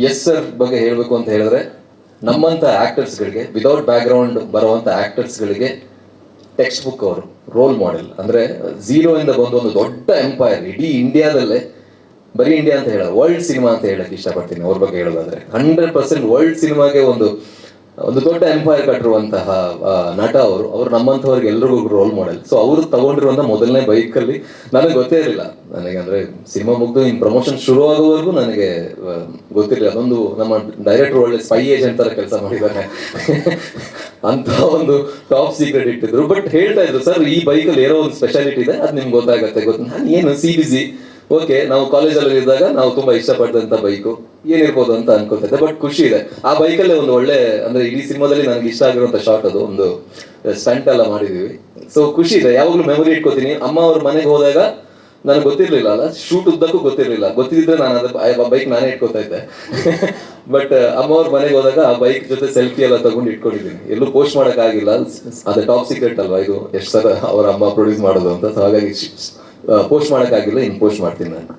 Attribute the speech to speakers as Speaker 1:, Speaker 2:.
Speaker 1: Yes sir ಬಗ್ಗೆ ಹೇಳಬೇಕು ಅಂತ ಹೇಳಿದ್ರೆ, ನಮ್ಮಂಥ ಆಕ್ಟರ್ಸ್ಗಳಿಗೆ, ವಿದೌಟ್ ಬ್ಯಾಕ್ಗ್ರೌಂಡ್ ಬರುವಂಥ ಆಕ್ಟರ್ಸ್ಗಳಿಗೆ ಟೆಕ್ಸ್ಟ್ ಬುಕ್ ಅವರು, ರೋಲ್ ಮಾಡೆಲ್. ಅಂದರೆ ಝೀರೋ ಇಂದ ಬಂದು ಒಂದು ದೊಡ್ಡ ಎಂಪೈರ್, ಇಡೀ ಇಂಡಿಯಾದಲ್ಲೇ, ಬರೀ ಇಂಡಿಯಾ ಅಂತ ಹೇಳ, ವರ್ಲ್ಡ್ ಸಿನಿಮಾ ಅಂತ ಹೇಳಕ್ಕೆ ಇಷ್ಟಪಡ್ತೀನಿ ಅವ್ರ ಬಗ್ಗೆ ಹೇಳೋದಾದ್ರೆ. 100% ವರ್ಲ್ಡ್ ಸಿನಿಮಾಗೆ ಒಂದು ದೊಡ್ಡ ಎಂಪೈರ್ ಕಟ್ಟಿರುವಂತಹ ನಟ ಅವರು ನಮ್ಮಂಥವ್ರಿಗೆ ಎಲ್ರಿಗೂ ರೋಲ್ ಮಾಡೆಲ್. ಸೊ ಅವರು ತಗೊಂಡಿರುವಂಥ ಮೊದಲನೇ ಬೈಕಲ್ಲಿ ನನಗೆ ಗೊತ್ತೇ ಇರಲಿಲ್ಲ. ನನಗೆ ಅಂದರೆ ಸಿನಿಮಾ ಮುಗ್ದು ಇನ್ನು ಪ್ರಮೋಷನ್ ಶುರು ಆಗೋವರೆಗೂ ನನಗೆ ಗೊತ್ತಿರಲಿಲ್ಲ. ಅದೊಂದು ನಮ್ಮ ಡೈರೆಕ್ಟರ್ ಒಳ್ಳೆ ಸ್ಪೈ ಏಜೆಂಟ್ ಥರ ಕೆಲಸ ಮಾಡಿದ್ದಾರೆ ಅಂತ ಒಂದು ಟಾಪ್ ಸೀಕ್ರೆಟ್ ಇಟ್ಟಿದ್ರು. ಬಟ್ ಹೇಳ್ತಾ ಇದ್ರು, ಸರ್ ಈ ಬೈಕಲ್ಲಿ ಏನೋ ಒಂದು ಸ್ಪೆಷಾಲಿಟಿ ಇದೆ, ಅದು ನಿಮ್ಗೆ ಗೊತ್ತಾಗುತ್ತೆ. ನಾನು ಏನು CBC, ಓಕೆ, ನಾವು ಕಾಲೇಜಲ್ಲಿ ಇದ್ದಾಗ ನಾವು ತುಂಬಾ ಇಷ್ಟಪಟ್ಟಂತ ಬೈಕು ಏನಿರ್ಬೋದು ಅಂತ ಅನ್ಕೋತಿದ್ದೆ. ಬಟ್ ಖುಷಿ ಇದೆ, ಆ ಬೈಕಲ್ಲೇ ಒಂದು ಒಳ್ಳೆ, ಅಂದ್ರೆ ಇಡೀ ಸಿನಿಮಾದಲ್ಲಿ ನನಗೆ ಇಷ್ಟ ಆಗಿರುವಂತ ಶಾಟ್, ಅದು ಒಂದು ಸ್ಟಂಟ್ ಎಲ್ಲ ಮಾಡಿದೀವಿ. ಸೊ ಖುಷಿ ಇದೆ, ಯಾವಾಗಲೂ ಮೆಮೊರಿ ಇಟ್ಕೋತೀನಿ. ಅಮ್ಮ ಅವ್ರ ಮನೆಗೆ ಹೋದಾಗ ನನಗೆ ಗೊತ್ತಿರ್ಲಿಲ್ಲ ಅಲ್ಲ, ಶೂಟ್ ಉದ್ದಕ್ಕೂ ಗೊತ್ತಿರಲಿಲ್ಲ. ಗೊತ್ತಿದ್ರೆ ನಾನು ಆ ಬೈಕ್ ನಾನೇ ಇಟ್ಕೋತಾ ಇದ್ದೆ. ಬಟ್ ಅಮ್ಮ ಅವ್ರ ಮನೆಗೆ ಹೋದಾಗ ಆ ಬೈಕ್ ಜೊತೆ ಸೆಲ್ಫಿ ಎಲ್ಲ ತಗೊಂಡು ಇಟ್ಕೊಂಡಿದ್ದೀನಿ. ಎಲ್ಲೂ ಪೋಸ್ಟ್ ಮಾಡೋಕ್ಕಾಗಿಲ್ಲ, ಅದು ಟಾಪ್ ಸೀಕ್ರೆಟ್ ಅಲ್ವಾ ಇದು, ಎಷ್ಟು ಸಲ ಅವರ ಅಮ್ಮ ಪ್ರೊಡ್ಯೂಸ್ ಮಾಡೋದು ಅಂತ. ಸೊ ಹಾಗಾಗಿ ಪೋಸ್ಟ್ ಮಾಡೋಕ್ಕಾಗಿಲ್ಲ, ಇನ್ನು ಪೋಸ್ಟ್ ಮಾಡ್ತೀನಿ ನಾನು.